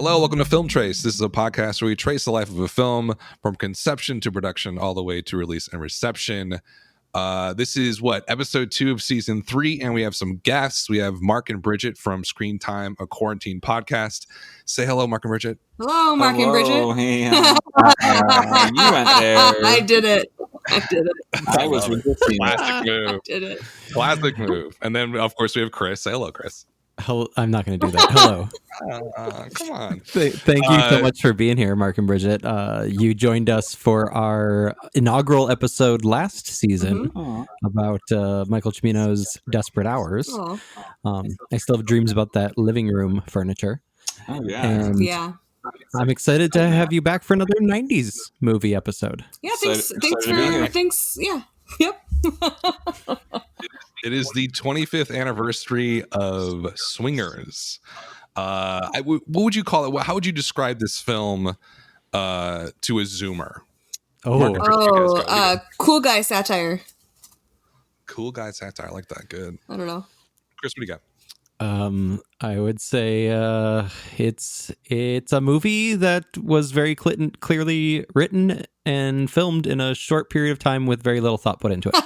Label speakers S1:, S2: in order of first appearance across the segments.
S1: Hello, welcome to Film Trace. This is a podcast where we trace the life of a film from conception to production all the way to release and reception. This is episode 2 of season 3, and we have some guests. We have Mark and Brigitte from Screen Time, a quarantine podcast. Say hello, Mark and Brigitte.
S2: Hello, Mark and Brigitte.
S3: Hey, you went there.
S2: I did it.
S3: I was resisting.
S1: Classic move.
S2: I did it.
S1: Classic move. And then, of course, we have Chris. Say hello, Chris.
S4: I'm not going to do that. Hello.
S1: Come on.
S4: Thank you so much for being here, Mark and Brigitte. You joined us for our inaugural episode last season about Michael Cimino's Desperate Hours. I still have dreams about that living room furniture.
S3: Oh, yeah.
S4: And
S2: Yeah.
S4: I'm excited to have you back for another 90s movie episode.
S2: Yeah, thanks. Yeah. Yep.
S1: It is the 25th anniversary of Swingers. What would you call it? How would you describe this film to a Zoomer?
S2: Cool guy satire.
S1: Cool guy satire. I like that. Good.
S2: I don't know.
S1: Chris, what do you got?
S4: I would say it's a movie that was very clearly written and filmed in a short period of time with very little thought put into it.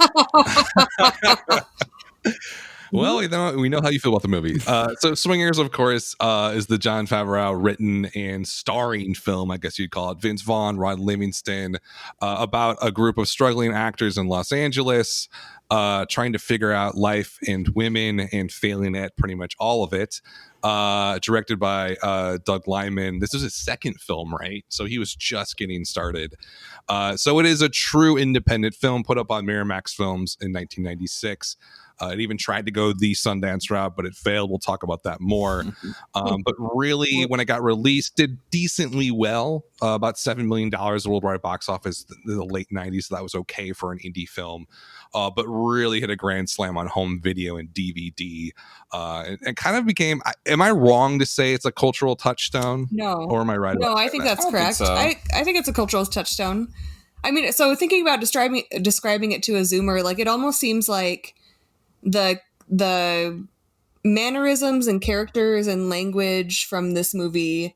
S1: Well, we know how you feel about the movie. So Swingers, of course, is the Jon Favreau written and starring film, I guess you'd call it. Vince Vaughn, Ron Livingston, about a group of struggling actors in Los Angeles trying to figure out life and women and failing at pretty much all of it. Directed by Doug Liman. This is his second film, right? So he was just getting started. So it is a true independent film put up on Miramax Films in 1996. It even tried to go the Sundance route, but it failed. We'll talk about that more. But really, when it got released, did decently well. About $7 million worldwide box office in the late 90s. So that was okay for an indie film. But really hit a grand slam on home video and DVD. And kind of became, am I wrong to say it's a cultural touchstone?
S2: No.
S1: Or am I right?
S2: No, I think that's correct. I think it's a cultural touchstone. I mean, so thinking about describing it to a Zoomer, like it almost seems like the mannerisms and characters and language from this movie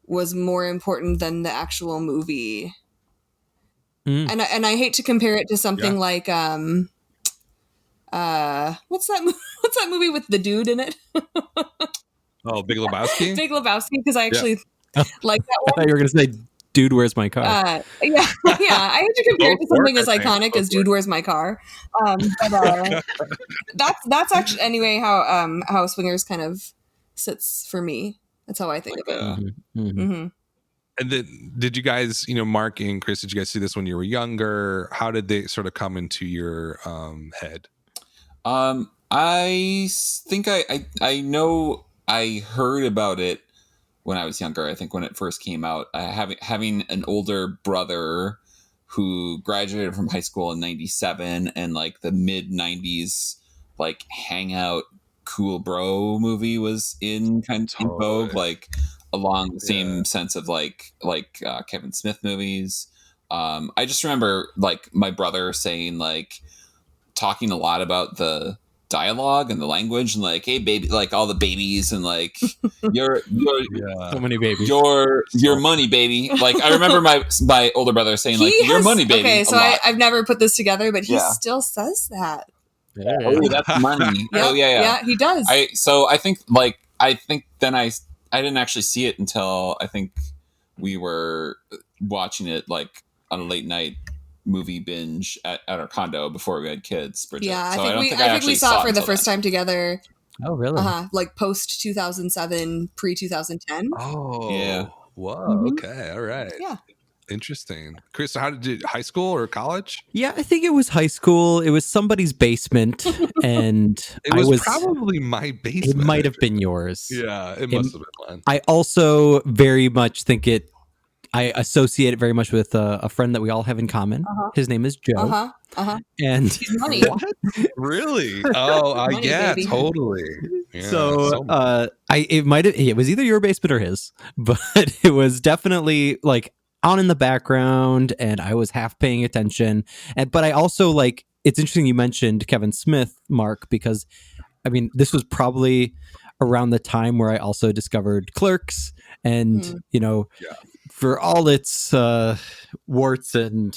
S2: was more important than the actual movie. And I hate to compare it to something like what's that movie with the dude in it?
S1: Big Lebowski?
S2: Big Lebowski, because I actually like that one.
S4: I thought you were going to say Dude, Where's My Car?
S2: I hate to compare it to something as iconic as Dude, Where's My Car? But that's actually anyway how Swingers kind of sits for me. That's how I think of it.
S1: And then, did you guys, Mark and Chris, did you guys see this when you were younger? How did they sort of come into your head?
S3: I think I know I heard about it when I was younger. I think when it first came out, having an older brother who graduated from high school in 97, and like the mid 90s, like hangout cool bro movie was in vogue, like along the same sense of like Kevin Smith movies. I just remember like my brother saying, like, talking a lot about the dialogue and the language and like, hey baby, like all the babies and like your
S4: so many babies,
S3: your money baby. Like I remember my older brother saying like your money baby.
S2: Okay, so I've never put this together, but he still says that.
S3: Oh, that's money. Yeah,
S2: he does.
S3: I think then I didn't actually see it until I think we were watching it like on a late night movie binge at our condo before we had kids. Bridget.
S2: Yeah,
S3: so
S2: I think we saw it for the first time together.
S4: Oh, really?
S2: Like post 2007, pre 2010.
S1: Oh,
S3: yeah.
S1: Whoa. Okay. All right.
S2: Yeah.
S1: Interesting. Chris, how did you, high school or college?
S4: Yeah, I think it was high school. It was somebody's basement, and
S1: it was probably my basement.
S4: It might have been yours.
S1: Yeah, it must have been mine.
S4: I also very much think I associate it very much with a friend that we all have in common. His name is Joe. And
S2: he's money.
S1: Really? Oh,
S2: money,
S1: yeah,
S2: baby.
S1: Totally. Yeah,
S4: so it was either your basement or his, but it was definitely like on in the background, and I was half paying attention. But I also like, it's interesting you mentioned Kevin Smith, Mark, because I mean, this was probably around the time where I also discovered Clerks And for all its warts and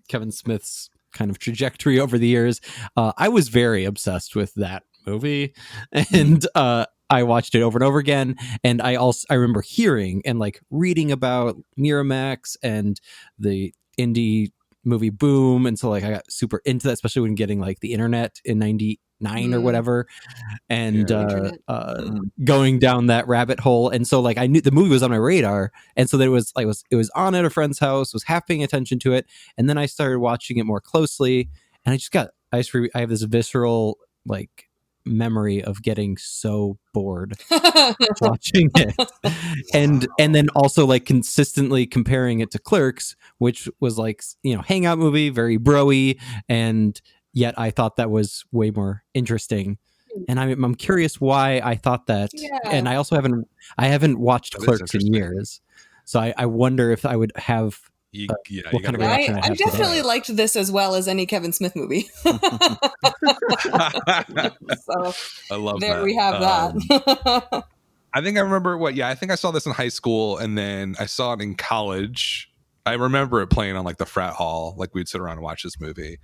S4: Kevin Smith's kind of trajectory over the years, I was very obsessed with that movie, and I watched it over and over again. And I remember hearing and like reading about Miramax and the indie movie boom, and so like I got super into that, especially when getting like the internet in 99 or whatever, and going down that rabbit hole. And so like I knew the movie was on my radar, and so there was like it was on at a friend's house, was half paying attention to it, and then I started watching it more closely, and I have this visceral like memory of getting so bored watching it. And then also like consistently comparing it to Clerks, which was like, hangout movie, very bro-y, and yet I thought that was way more interesting. And I'm curious why I thought that. And I also haven't watched Clerks in years, so I wonder if I would have what kind of reaction
S2: I definitely liked this as well as any Kevin Smith movie. So
S1: I love
S2: there
S1: that.
S2: We have that.
S1: I think I remember I think I saw this in high school, and then I saw it in college. I remember it playing on like the frat hall, like we'd sit around and watch this movie.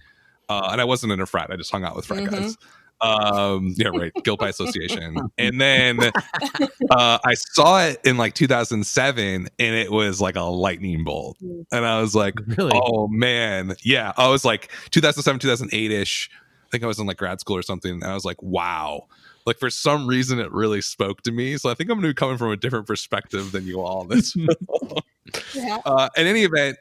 S1: And I wasn't in a frat, I just hung out with frat guys. Guilt by association. And then I saw it in like 2007, and it was like a lightning bolt, and I was like, really? Oh man, yeah. I was like 2007 2008ish. I think I was in like grad school or something, and I was like, wow, like for some reason it really spoke to me. So I think I'm going to be coming from a different perspective than you all. This in any event,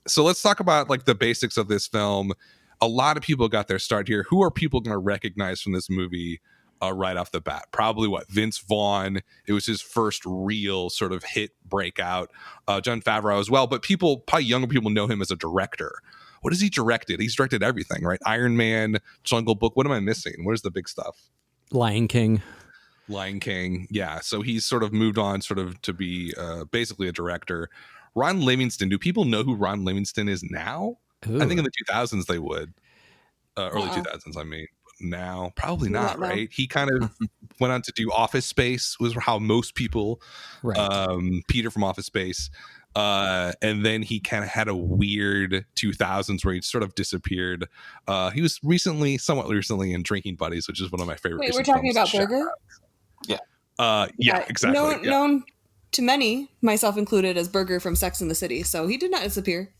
S1: so let's talk about like the basics of this film. A lot of people got their start here. Who are people going to recognize from this movie right off the bat? Probably Vince Vaughn. It was his first real sort of hit breakout. Jon Favreau as well, but probably younger people know him as a director. What has he directed? He's directed everything, right? Iron Man, Jungle Book. What am I missing? Where's the big stuff?
S4: Lion King.
S1: Yeah. So he's sort of moved on sort of to be basically a director. Ron Livingston. Do people know who Ron Livingston is now? Ooh. I think in the 2000s they would. Early 2000s, I mean. Now, probably not, right? He kind of went on to do Office Space, was how most people, Peter from Office Space. And then he kind of had a weird 2000s where he sort of disappeared. He was somewhat recently in Drinking Buddies, which is one of my favorite.
S2: Wait, we're talking about Burger?
S1: Yeah, exactly.
S2: Known to many, myself included, as Burger from Sex and the City. So he did not disappear.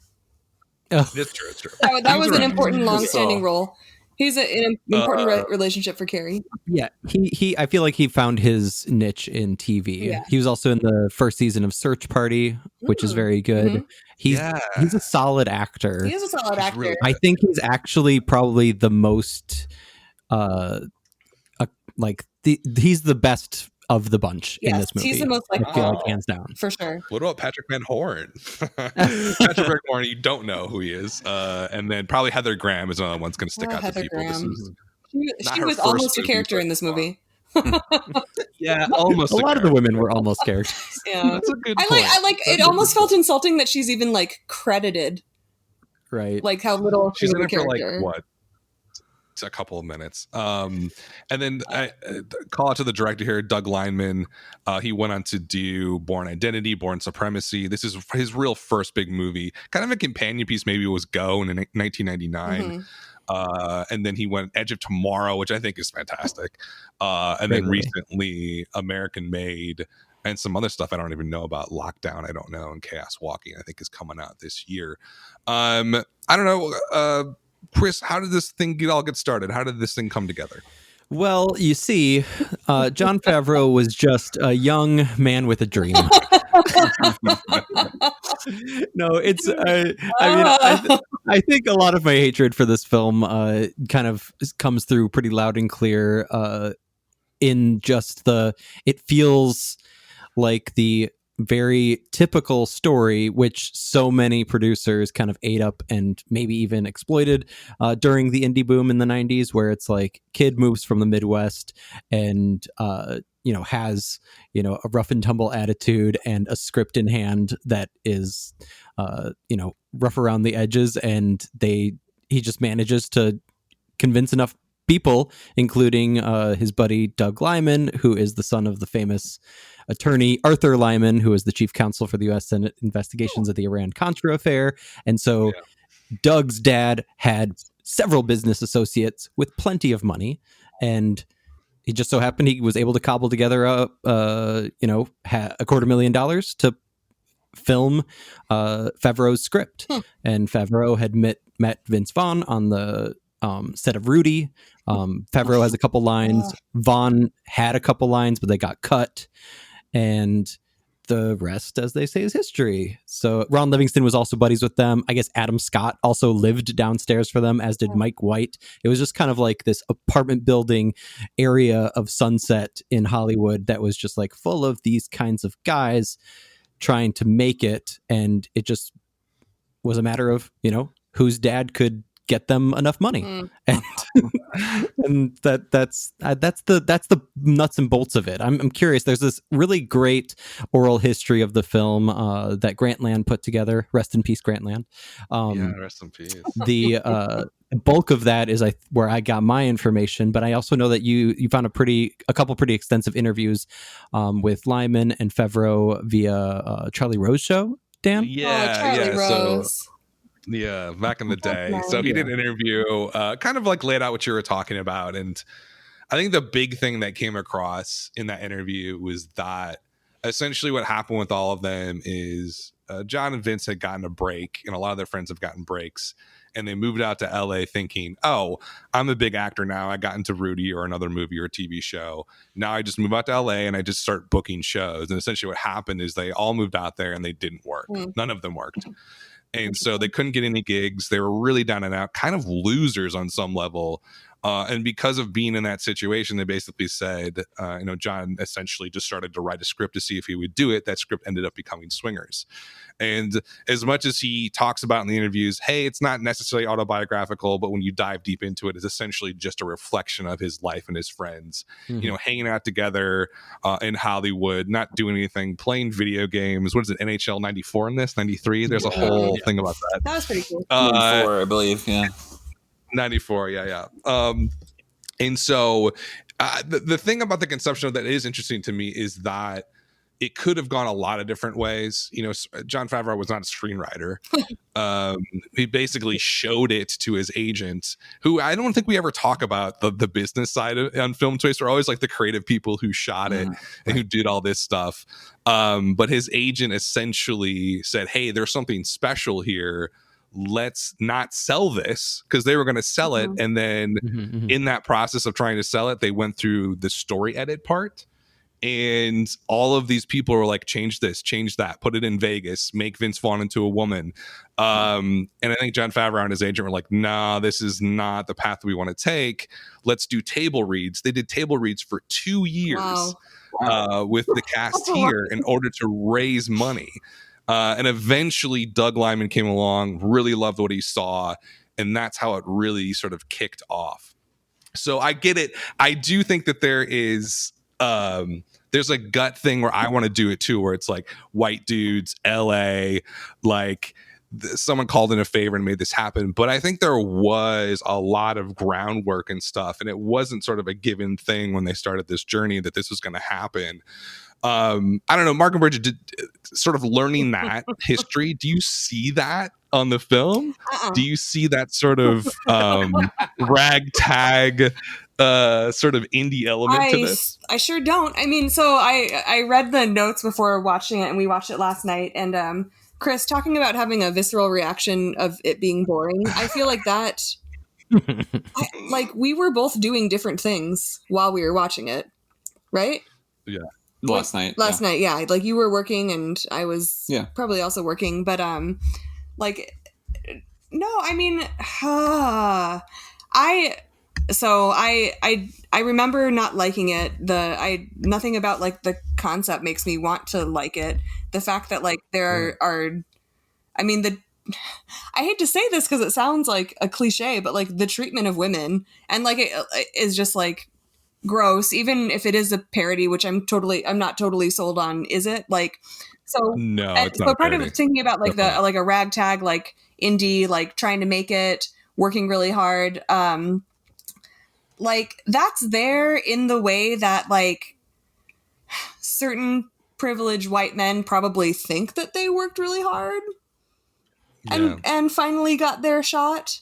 S1: Oh. It's true.
S2: That was an important, long-standing role. He's an important relationship for Carrie.
S4: Yeah, he. I feel like he found his niche in TV. Yeah. He was also in the first season of Search Party, which is very good. He's a solid actor.
S2: He is a solid actor. Really,
S4: I think he's actually probably the most, he's the best of the bunch in this movie.
S2: He's the most
S4: I feel like hands down
S2: for sure.
S1: What about Patrick Van Horn? Patrick Van Horn, you don't know who he is, and then probably Heather Graham is another one's going to stick out to people.
S2: She was almost a character in this movie.
S1: Yeah, almost.
S4: A lot of the women were almost characters.
S2: Yeah,
S1: that's a good point.
S2: I like. It almost felt insulting that she's even like credited.
S4: Right.
S2: Like how little
S1: she's in it for like what? A couple of minutes, and then I call out to the director here, Doug Lineman. He went on to do Born Identity, Born Supremacy. This is his real first big movie, kind of a companion piece. Maybe it was Go in 1999, and then he went Edge of Tomorrow, which I think is fantastic, and then recently American Made and some other stuff I don't even know about. Lockdown, I don't know, and Chaos Walking, I think is coming out this year. I don't know. Chris, how did this thing get started? How did this thing come together?
S4: Well, you see, Jon Favreau was just a young man with a dream. No, it's. I think a lot of my hatred for this film kind of comes through pretty loud and clear. In just it feels like the very typical story, which so many producers kind of ate up and maybe even exploited during the indie boom in the 90s, where it's like kid moves from the Midwest and has a rough and tumble attitude and a script in hand that is rough around the edges, and he just manages to convince enough people, including his buddy Doug Lyman, who is the son of the famous attorney Arthur Lyman, who is the chief counsel for the U.S. Senate investigations of the Iran-Contra affair. And so Doug's dad had several business associates with plenty of money, and he just so happened he was able to cobble together $250,000 to film Favreau's script. And Favreau had met Vince Vaughn on the set of Rudy. Favreau has a couple lines. Vaughn had a couple lines, but they got cut. And the rest, as they say, is history. So Ron Livingston was also buddies with them. I guess Adam Scott also lived downstairs for them, as did Mike White. It was just kind of like this apartment building area of Sunset in Hollywood that was just like full of these kinds of guys trying to make it. And it just was a matter of, whose dad could get them enough money. And that's the nuts and bolts of it. I'm curious. There's this really great oral history of the film that Grant Land put together. Rest in peace, Grant Land.
S1: Rest in peace.
S4: The bulk of that is where I got my information, but I also know that you found a couple pretty extensive interviews with Lyman and Favreau via Charlie Rose show. Dan,
S2: Charlie Rose.
S1: So, back in the day. So he did an interview, kind of like laid out what you were talking about. And I think the big thing that came across in that interview was that essentially what happened with all of them is John and Vince had gotten a break, and a lot of their friends have gotten breaks. And they moved out to LA thinking, oh, I'm a big actor now. I got into Rudy or another movie or TV show. Now I just move out to LA and I just start booking shows. And essentially what happened is they all moved out there and they didn't work. None of them worked. And so they couldn't get any gigs. They were really down and out, kind of losers on some level. And because of being in that situation, they basically said, John essentially just started to write a script to see if he would do it. That script ended up becoming Swingers. And as much as he talks about in the interviews, hey, it's not necessarily autobiographical, but when you dive deep into it, it's essentially just a reflection of his life and his friends, hanging out together in Hollywood, not doing anything, playing video games. What is it, NHL 94 in this? 93? There's a whole thing about that.
S2: That was pretty cool.
S3: 94, I believe,
S1: 94, and so the thing about the conception of that is interesting to me is that it could have gone a lot of different ways. Jon Favreau was not a screenwriter. He basically showed it to his agent, who I don't think we ever talk about the business side on Film Twist. We're always like the creative people who shot it and who did all this stuff. But his agent essentially said, hey, there's something special here. Let's not sell this, because they were going to sell it. And then in that process of trying to sell it, they went through the story edit part. And all of these people were like, change this, change that, put it in Vegas, make Vince Vaughn into a woman. And I think Jon Favreau and his agent were like, nah, this is not the path we want to take. Let's do table reads. They did table reads for 2 years with the cast here in order to raise money. And eventually Doug Lyman came along, really loved what he saw, and that's how it really sort of kicked off. So I get it. I do think that there is there's a gut thing where I want to do it too, where it's like white dudes, LA, like someone called in a favor and made this happen. But I think there was a lot of groundwork and stuff, and it wasn't sort of a given thing when they started this journey that this was going to happen. I don't know, Mark and Brigitte, sort of learning that history, do you see that on the film? Do you see that sort of ragtag sort of indie element to this?
S2: I sure don't. I mean, so I read the notes before watching it, and we watched it last night, and Chris, talking about having a visceral reaction of it being boring, I feel like that we were both doing different things while we were watching it, right?
S1: Yeah.
S3: Last night,
S2: like you were working and I was probably also working, but no, I mean, I remember not liking it. Nothing about like the concept makes me want to like it. The fact that like there are, I mean, I hate to say this because it sounds like a cliche, but like the treatment of women and like it is just like gross, even if it is a parody, which I'm not totally sold on. Is it like, so
S1: no, it's not.
S2: So part of it thinking about like like a ragtag, like indie, like trying to make it, working really hard. like that's there in the way that like certain privileged white men probably think that they worked really hard and finally got their shot,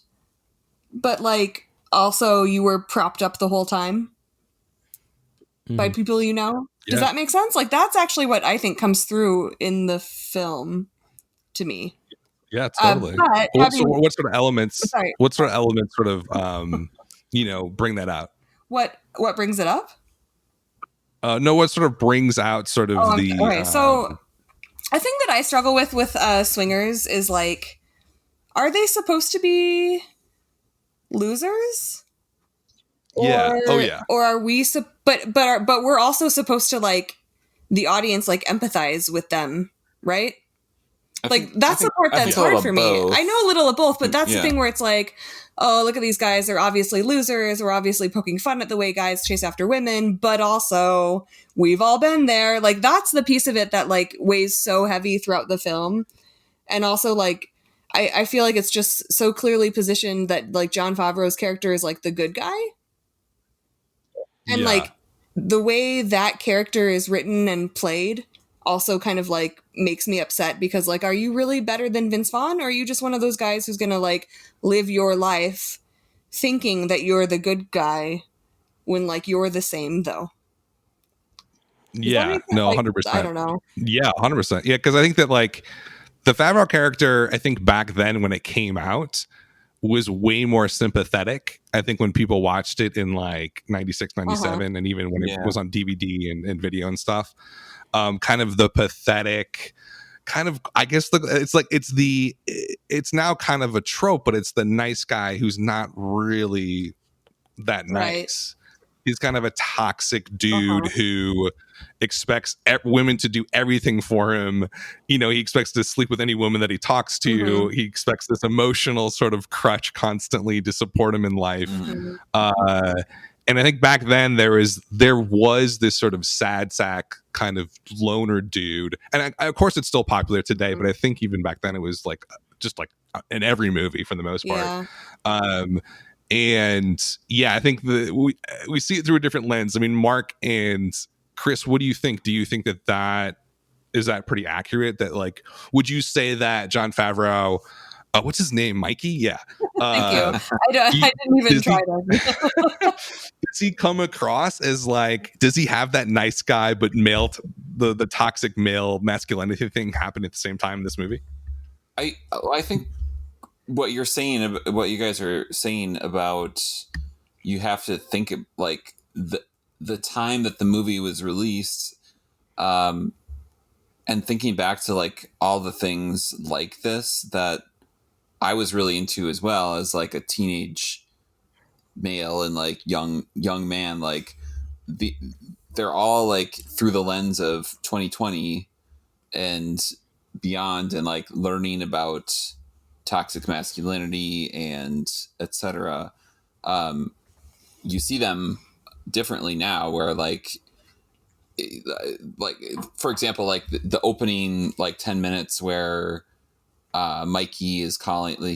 S2: but like also you were propped up the whole time by people you know. Does that make sense? Like that's actually what I think comes through in the film to me.
S1: Yeah, totally. So what sort of elements? Sorry. What sort of elements sort of bring that out?
S2: What brings it up?
S1: No, what sort of brings out sort of the?
S2: Okay, so a thing that I struggle with swingers is like, are they supposed to be losers?
S1: Yeah.
S2: Or are we? But we're also supposed to like the audience like empathize with them, right? That's the part that's hard for me. I know a little of both, but that's the thing where it's like, oh, look at these guys. They're obviously losers. We're obviously poking fun at the way guys chase after women, but also we've all been there. Like that's the piece of it that like weighs so heavy throughout the film. And also like, I feel like it's just so clearly positioned that like Jon Favreau's character is like the good guy. And like the way that character is written and played also kind of like makes me upset because like, are you really better than Vince Vaughn? Or are you just one of those guys who's going to like live your life thinking that you're the good guy when like you're the same though?
S1: Yeah, no, 100%.
S2: I don't know.
S1: Yeah, 100%. Yeah, because I think that like the Favreau character, I think back then when it came out was way more sympathetic. I think when people watched it in like 96, 97, and even when it was on DVD and video and stuff, kind of the pathetic kind of, I guess it's now kind of a trope, but it's the nice guy who's not really that nice. He's kind of a toxic dude who expects women to do everything for him. You know, he expects to sleep with any woman that he talks to. He expects this emotional sort of crutch constantly to support him in life. And I think back then there was this sort of sad sack kind of loner dude. And of course it's still popular today, but I think even back then it was like just like in every movie for the most part. And yeah, I think we see it through a different lens. I mean, Mark and Chris, what do you think? Do you think that is that pretty accurate? That like, would you say that Jon Favreau, what's his name, Mikey? Yeah.
S2: Thank you. I didn't even try that.
S1: Does he come across as like? Does he have that nice guy but male, the toxic male masculinity thing happen at the same time in this movie?
S3: I think what you're saying, what you guys are saying about, you have to think like the time that the movie was released, and thinking back to like all the things like this that I was really into as well as like a teenage male and like young man, like they're all like through the lens of 2020 and beyond, and like learning about toxic masculinity and etc. You see them differently now, where like for example, like the opening like 10 minutes where Mikey is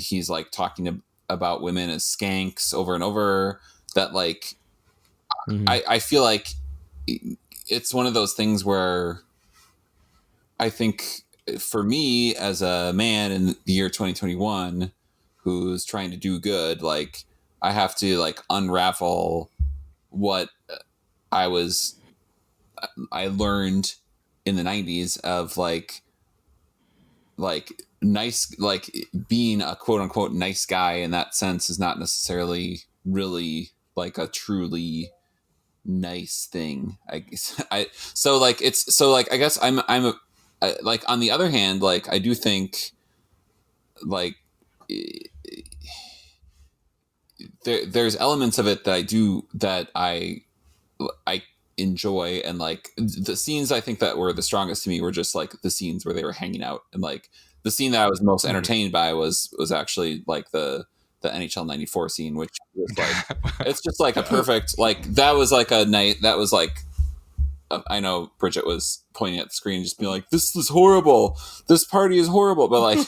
S3: he's like talking about women as skanks over and over, that like I feel like it's one of those things where I think for me as a man in the year 2021 who's trying to do good, like I have to like unravel what I learned in the 90s of like nice, like being a quote unquote nice guy in that sense is not necessarily really like a truly nice thing. I guess I guess I'm like, on the other hand, like I do think like there's elements of it that I enjoy, and like the scenes I think that were the strongest to me were just like the scenes where they were hanging out, and like the scene that I was most entertained by was actually like the NHL 94 scene, which was like it's just like a perfect, like that was like a night that was like I know Bridget was pointing at the screen just being like, this is horrible, this party is horrible, but like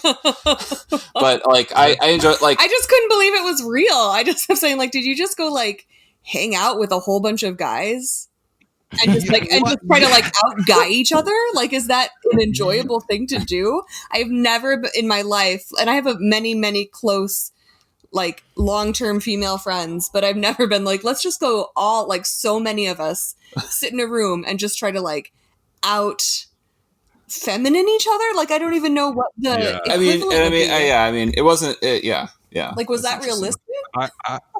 S3: I enjoy, like
S2: I just couldn't believe it was real. I just kept saying like, did you just go like hang out with a whole bunch of guys and just like and just try to like out guy each other? Like, is that an enjoyable thing to do? I've never in my life, and I have many close like long-term female friends, but I've never been like, let's just go all like so many of us sit in a room and just try to like out feminine each other. Like, I don't even know what the
S3: I mean it wasn't
S2: like, was that realistic?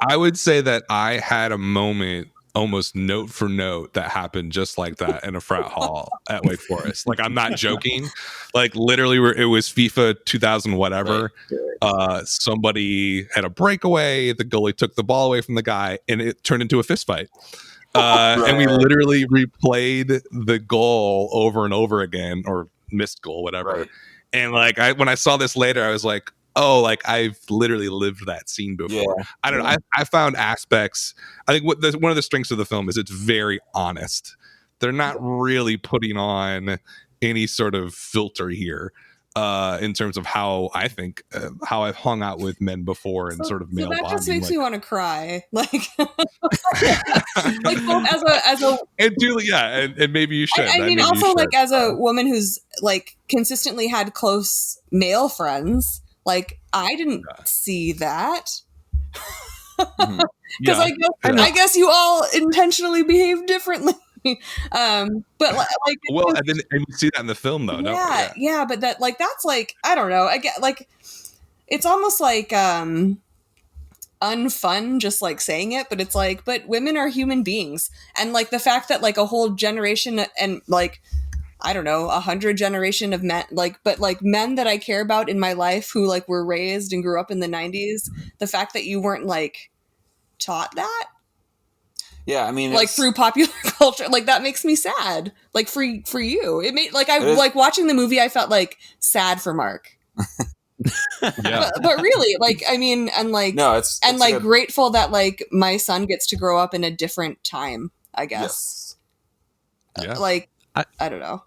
S1: I would say that I had a moment almost note for note that happened just like that in a frat hall at Wake Forest. Like, I'm not joking. Like, literally, it was FIFA 2000 whatever. Right. Somebody had a breakaway. The goalie took the ball away from the guy, and it turned into a fist fight. And we literally replayed the goal over and over again, or missed goal, whatever. Right. And like, when I saw this later, I was like, oh, like, I've literally lived that scene before. Yeah. I don't know. I found aspects. I think one of the strengths of the film is it's very honest. They're not really putting on any sort of filter here in terms of how I think how I've hung out with men before and sort of male bonding.
S2: So that just makes me want to cry, like, like both as a
S1: and Julie, and maybe you should.
S2: I mean, also like as a woman who's like consistently had close male friends. Like, I didn't see that. Because I guess you all intentionally behave differently. But like,
S1: well, and you see that in the film, though.
S2: Yeah, but that's like, I don't know. I get like, it's almost like unfun just like saying it, but it's like, but women are human beings, and like the fact that like a whole generation and like, I don't know, 100 generation of men, like, but like men that I care about in my life who like were raised and grew up in the 90s, the fact that you weren't like taught that.
S3: Yeah, I mean,
S2: like through popular culture, like that makes me sad. Like for you, it made like like watching the movie, I felt like sad for Mark.
S1: Yeah,
S2: but really, like, I mean, and like,
S3: no, it's
S2: like grateful that like my son gets to grow up in a different time, I guess.
S1: Yes. Yeah,
S2: like. I don't know.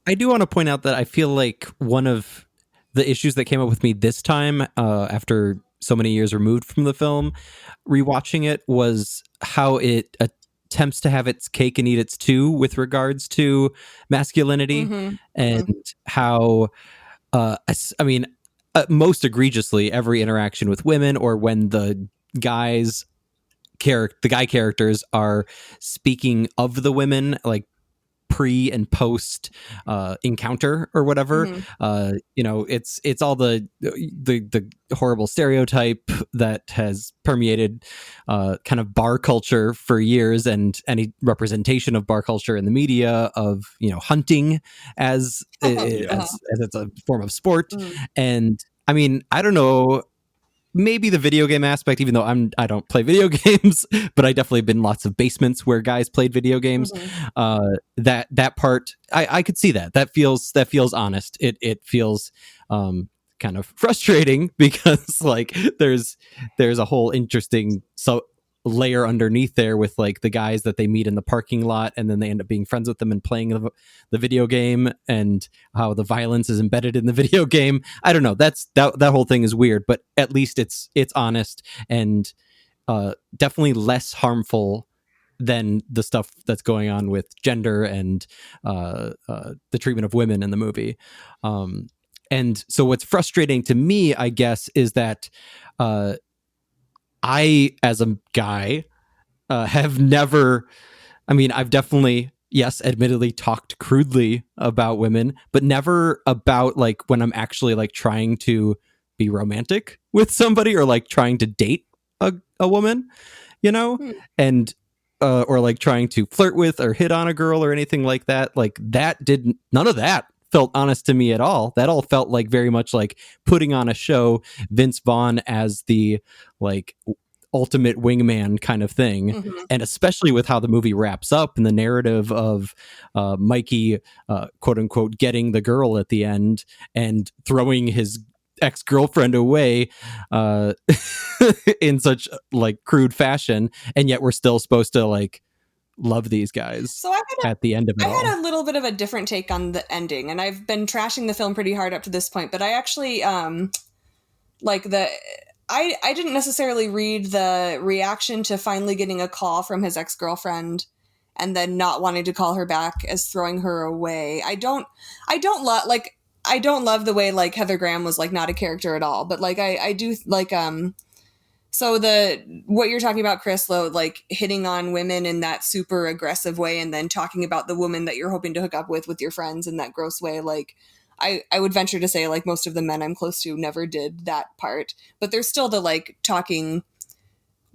S4: I do want to point out that I feel like one of the issues that came up with me this time, after so many years removed from the film, rewatching it, was how it attempts to have its cake and eat its too with regards to masculinity, and how, I mean, most egregiously, every interaction with women, or when the guy characters are speaking of the women, like pre and post encounter or whatever, you know, it's all the horrible stereotype that has permeated kind of bar culture for years, and any representation of bar culture in the media of, you know, hunting as it's a form of sport. And I mean, I don't know, maybe the video game aspect, even though I don't play video games, but I definitely been lots of basements where guys played video games. That part, I could see that feels honest. It feels kind of frustrating, because like there's a whole interesting layer underneath there with like the guys that they meet in the parking lot, and then they end up being friends with them and playing the video game, and how the violence is embedded in the video game. I don't know, that whole thing is weird, but at least it's honest, and definitely less harmful than the stuff that's going on with gender and the treatment of women in the movie. And so what's frustrating to me, I guess, is that I, as a guy, have never, I mean, I've definitely, yes, admittedly talked crudely about women, but never about like when I'm actually like trying to be romantic with somebody, or like trying to date a woman, you know, and or like trying to flirt with or hit on a girl or anything like that. Like none of that felt honest to me at all. That all felt like very much like putting on a show, Vince Vaughn as the like ultimate wingman kind of thing. And especially with how the movie wraps up and the narrative of Mikey quote unquote getting the girl at the end and throwing his ex-girlfriend away in such like crude fashion, and yet we're still supposed to like love these guys. So at the end of it,
S2: I had a little bit of a different take on the ending, and I've been trashing the film pretty hard up to this point, but I actually like I didn't necessarily read the reaction to finally getting a call from his ex-girlfriend and then not wanting to call her back as throwing her away. I don't love the way like Heather Graham was like not a character at all, but like I do like so what you're talking about, Chris, though, like hitting on women in that super aggressive way and then talking about the woman that you're hoping to hook up with your friends in that gross way, like I would venture to say like most of the men I'm close to never did that part, but there's still the like talking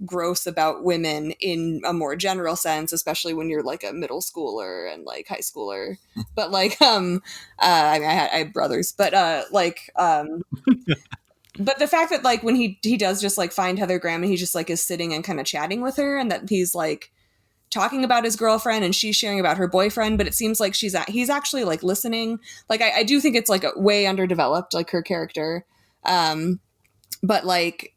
S2: gross about women in a more general sense, especially when you're like a middle schooler and like high schooler. But like I mean, I had brothers, but but the fact that like when he does just like find Heather Graham and he just like is sitting and kind of chatting with her, and that he's like talking about his girlfriend and she's sharing about her boyfriend, but it seems like he's actually like listening. Like I do think it's like a way underdeveloped, like her character. But like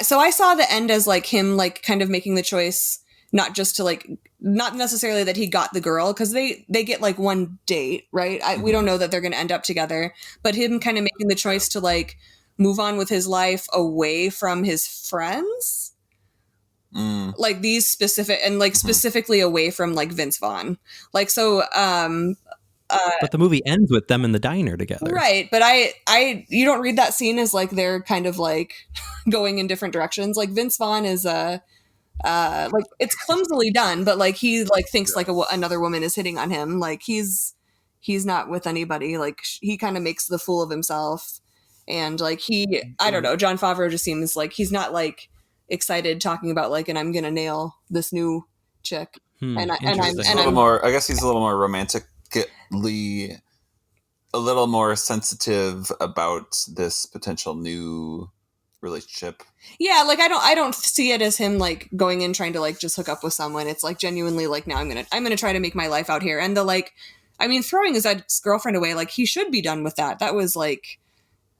S2: so I saw the end as like him like kind of making the choice not just to like, not necessarily that he got the girl, because they get like one date, right? We don't know that they're going to end up together, but him kind of making the choice to like move on with his life away from his friends, like these specific, and like specifically away from like Vince Vaughn, like so.
S4: But the movie ends with them in the diner together,
S2: right? But you don't read that scene as like they're kind of like going in different directions. Like Vince Vaughn is like it's clumsily done, but like he like thinks like another woman is hitting on him. Like he's not with anybody. Like he kind of makes the fool of himself, and like I don't know. Jon Favreau just seems like he's not like excited talking about like, and I'm gonna nail this new chick. And I'm
S3: a little more. I guess he's a little more romantically, a little more sensitive about this potential new relationship.
S2: Yeah, like I don't see it as him like going in trying to like just hook up with someone. It's like genuinely like, now I'm gonna try to make my life out here. And the like, I mean, throwing his ex-girlfriend away, like he should be done with that. That was like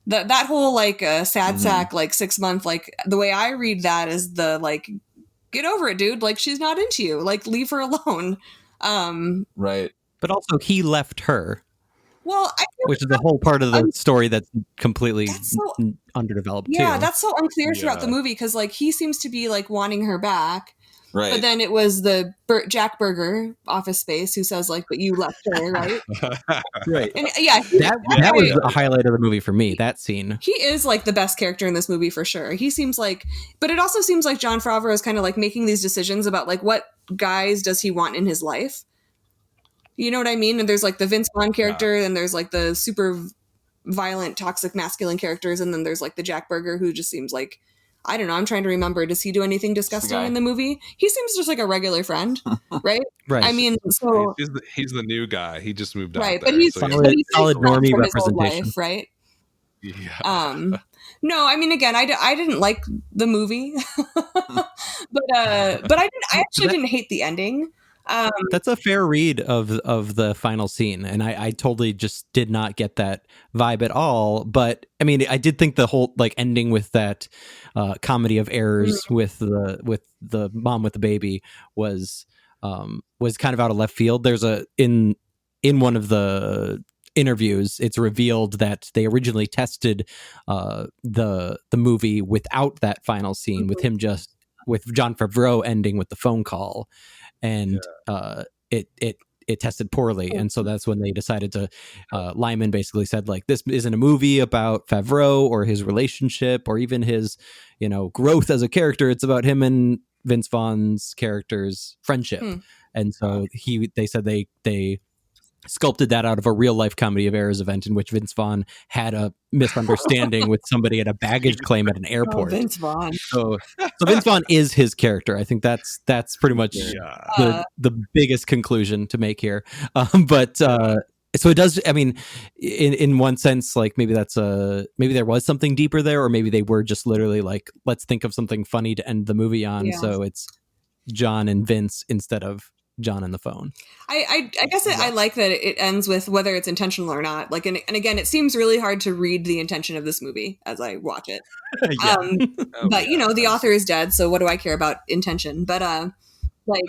S2: that whole like sad sack like 6 month, like the way I read that is the like, get over it, dude. Like she's not into you. Like leave her alone.
S3: Right.
S4: But also he left her.
S2: Well,
S4: which is a whole part of the story that's completely underdeveloped.
S2: Yeah,
S4: too.
S2: That's so unclear throughout the movie, because like he seems to be like wanting her back,
S3: right?
S2: But then it was the Jack Berger, Office Space, who says like, "But you left her, right?"
S4: Right.
S2: And yeah,
S4: that was a highlight of the movie for me. That scene.
S2: He is like the best character in this movie for sure. He seems like, but it also seems like Jon Favreau is kind of like making these decisions about like what guys does he want in his life. You know what I mean? And there's like the Vince Vaughn character, and there's like the super violent, toxic, masculine characters, and then there's like the Jack Berger, who just seems like, I don't know, I'm trying to remember, does he do anything disgusting in the movie? He seems just like a regular friend, right?
S4: Right.
S2: I mean, so
S1: he's the new guy. He just moved out,
S2: right?
S1: there,
S2: But he's
S1: so
S4: solid normie representation,
S2: life, right?
S1: Yeah.
S2: No, I mean, again, I didn't like the movie, but I actually didn't hate the ending.
S4: That's a fair read of the final scene, and I totally just did not get that vibe at all. But I mean, I did think the whole like ending with that comedy of errors with the mom with the baby was kind of out of left field. There's in one of the interviews, it's revealed that they originally tested the movie without that final scene, with him just with Jon Favreau ending with the phone call. And it tested poorly, and so that's when they decided to. Lyman basically said, like, this isn't a movie about Favreau or his relationship or even his, growth as a character. It's about him and Vince Vaughn's character's friendship. And so they said they sculpted that out of a real life comedy of errors event in which Vince Vaughn had a misunderstanding with somebody at a baggage claim at an airport.
S2: Oh, Vince Vaughn.
S4: So Vince Vaughn is his character. I think that's pretty much the biggest conclusion to make here. So it does. I mean, in one sense, like maybe maybe there was something deeper there, or maybe they were just literally like, let's think of something funny to end the movie on. Yeah. So it's John and Vince instead of John and the phone.
S2: I guess I like that it ends with whether it's intentional or not. Like, and again, it seems really hard to read the intention of this movie as I watch it. But the author is dead, so what do I care about intention? But like,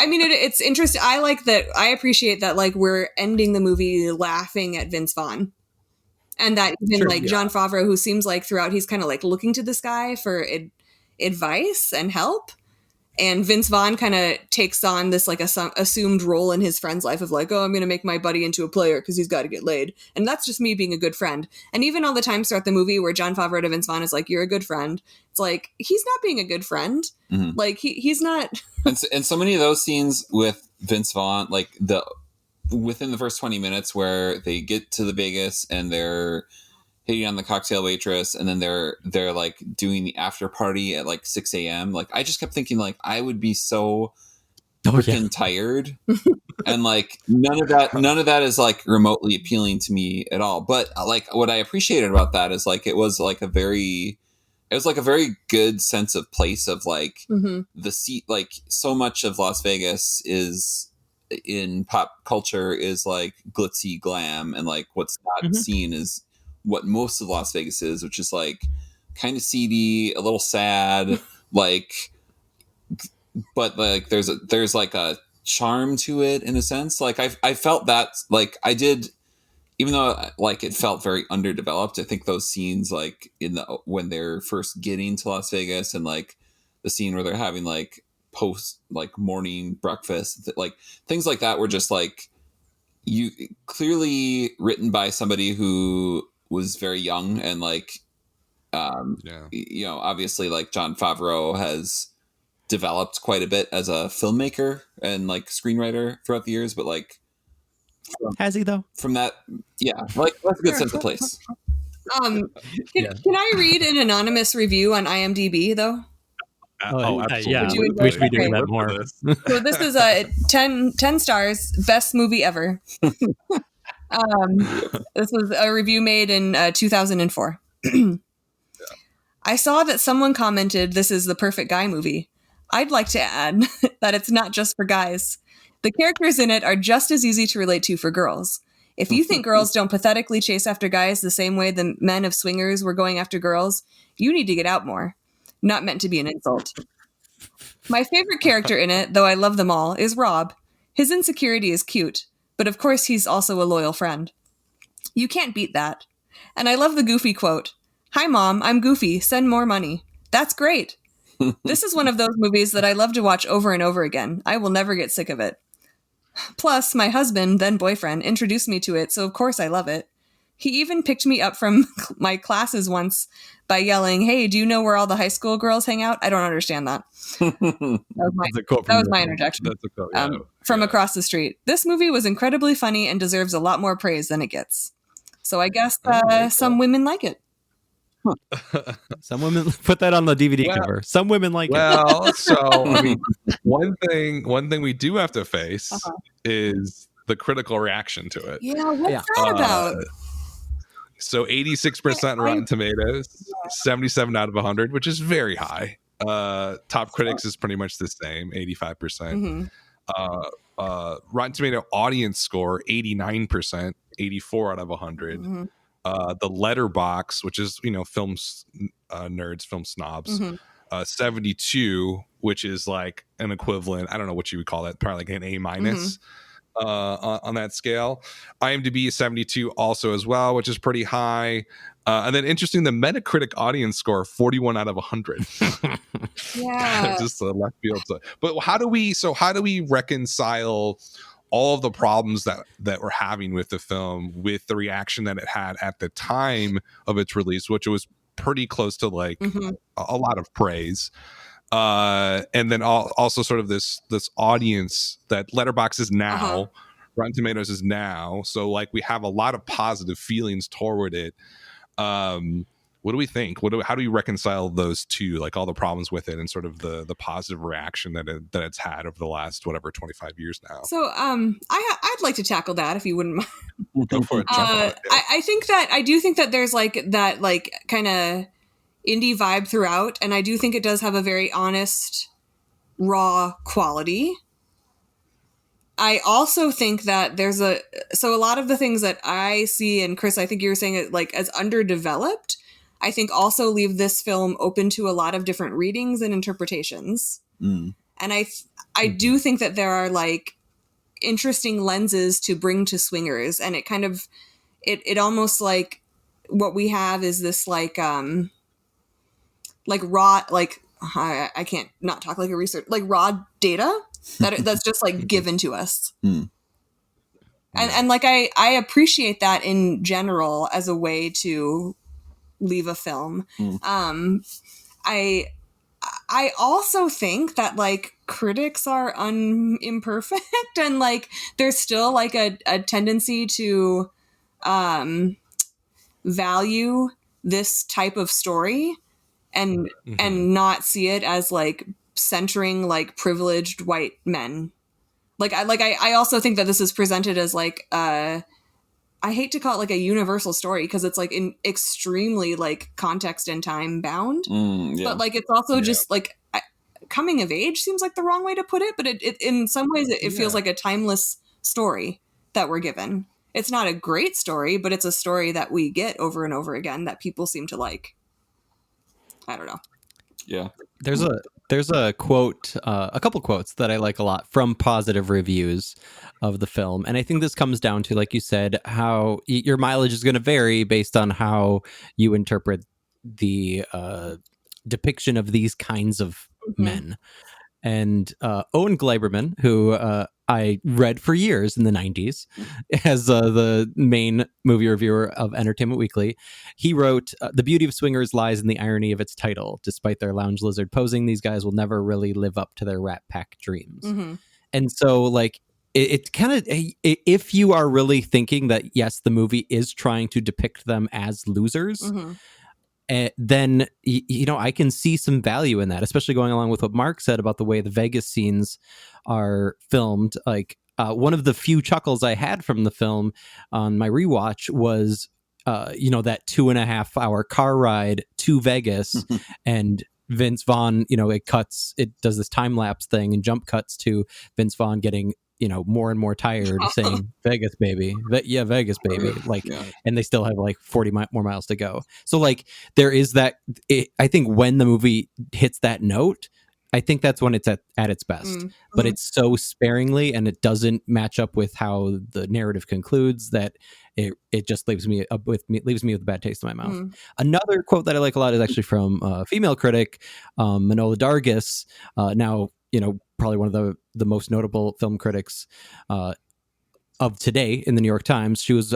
S2: I mean, it's interesting. I like that. I appreciate that. Like, we're ending the movie laughing at Vince Vaughn, And that even Jon Favreau, who seems like throughout he's kind of like looking to this guy for advice and help. And Vince Vaughn kind of takes on this like assumed role in his friend's life of like, oh, I'm going to make my buddy into a player because he's got to get laid. And that's just me being a good friend. And even all the times throughout the movie where Jon Favreau to Vince Vaughn is like, you're a good friend. It's like, he's not being a good friend. Mm-hmm. Like he's not.
S3: and so many of those scenes with Vince Vaughn, like within the first 20 minutes where they get to the Vegas and they're hitting on the cocktail waitress, and then they're like doing the after party at like 6 a.m. Like I just kept thinking like I would be so freaking tired, and like none of that is like remotely appealing to me at all. But like what I appreciated about that is like it was like a very good sense of place of like the seat. Like so much of Las Vegas is in pop culture is like glitzy glam, and like what's not seen is what most of Las Vegas is, which is like kind of seedy, a little sad, like, but like there's like a charm to it in a sense. Like I felt that like I did, even though like it felt very underdeveloped. I think those scenes like when they're first getting to Las Vegas, and like the scene where they're having like post like morning breakfast, like things like that were just like you clearly written by somebody who was very young, and like you know, obviously like Jon Favreau has developed quite a bit as a filmmaker and like screenwriter throughout the years, but like
S4: has he though?
S3: From that, like that's a good sense of place.
S2: Can I read an anonymous review on IMDb though?
S1: Absolutely.
S4: Yeah, we should be doing that more.
S2: So this is a 10 stars, best movie ever. This was a review made in 2004. I saw that someone commented, "This is the perfect guy movie." I'd like to add that it's not just for guys. The characters in it are just as easy to relate to for girls. If you think girls don't pathetically chase after guys the same way the men of Swingers were going after girls, you need to get out more. Not meant to be an insult. My favorite character in it, though I love them all, is Rob. His insecurity is cute, but of course he's also a loyal friend. You can't beat that. And I love the Goofy quote. "Hi, Mom, I'm Goofy. Send more money." That's great. This is one of those movies that I love to watch over and over again. I will never get sick of it. Plus, my husband, then boyfriend, introduced me to it, so of course I love it. He even picked me up from my classes once by yelling, "Hey, do you know where all the high school girls hang out?" I don't understand that. That was my interjection.
S1: That's a quote,
S2: from across the street. This movie was incredibly funny and deserves a lot more praise than it gets. So I guess some women like it.
S4: Some women put that on the DVD cover. Some women like it.
S1: Well, so I mean, one thing we do have to face is the critical reaction to it.
S2: Yeah, what's that about?
S1: So 86% Rotten Tomatoes, 77 out of 100, which is very high. Top Critics is pretty much the same, 85%. Rotten Tomato audience score, 89%, 84 out of 100. The Letterbox, which is, you know, film nerds, film snobs, 72, which is like an equivalent. I don't know what you would call that, probably like an A minus on that scale. IMDb is 72 also as well, which is pretty high. And then interesting, the Metacritic audience score, 41 out of 100.
S2: Yeah.
S1: Just a left field. But how do we reconcile all of the problems that we're having with the film with the reaction that it had at the time of its release, which was pretty close to like a lot of praise, and then also sort of this audience that Letterboxd is now, Rotten Tomatoes is now, so like we have a lot of positive feelings toward it. What do we think? How do we reconcile those two, like all the problems with it and sort of the positive reaction that it's had over the last 25 years now?
S2: So I'd like to tackle that if you wouldn't mind.
S1: Go for it.
S2: I do think that there's like that like kind of indie vibe throughout, and I do think it does have a very honest, raw quality. I also think that there's a lot of the things that I see, and Chris, I think you were saying it like as underdeveloped, I think also leave this film open to a lot of different readings and interpretations. And I do think that there are like interesting lenses to bring to Swingers, and it kind of, it almost like what we have is this like raw, like I can't not talk like a research, like raw data that's just like given to us. And like I appreciate that in general as a way to leave a film. I also think that like critics are imperfect and like there's still like a tendency to value this type of story and not see it as like centering like privileged white men. I also think that this is presented as like I hate to call it like a universal story because it's like in extremely like context and time bound, but like it's also just like coming of age seems like the wrong way to put it, but it in some ways it feels like a timeless story that we're given. It's not a great story, but it's a story that we get over and over again that people seem to like. I don't know.
S3: Yeah.
S4: There's a quote, a couple quotes that I like a lot from positive reviews of the film. And I think this comes down to, like you said, how your mileage is going to vary based on how you interpret the depiction of these kinds of men. And Owen Gleiberman, who I read for years in the 90s as the main movie reviewer of Entertainment Weekly, he wrote, "The beauty of Swingers lies in the irony of its title. Despite their lounge lizard posing, these guys will never really live up to their Rat Pack dreams." And so, like, it kind of, if you are really thinking that, yes, the movie is trying to depict them as losers, then I can see some value in that, especially going along with what Mark said about the way the Vegas scenes are filmed. Like one of the few chuckles I had from the film on my rewatch was that 2.5 hour car ride to Vegas and Vince Vaughn, it does this time lapse thing and jump cuts to Vince Vaughn getting more and more tired, saying Vegas baby, Vegas baby, and they still have like 40 more miles to go. So like there is that. I think when the movie hits that note, I think that's when it's at its best. But it's so sparingly, and it doesn't match up with how the narrative concludes that it just leaves me with a bad taste in my mouth. Another quote that I like a lot is actually from a female critic, Manola Dargis. Now probably one of the most notable film critics of today in the New York Times. She was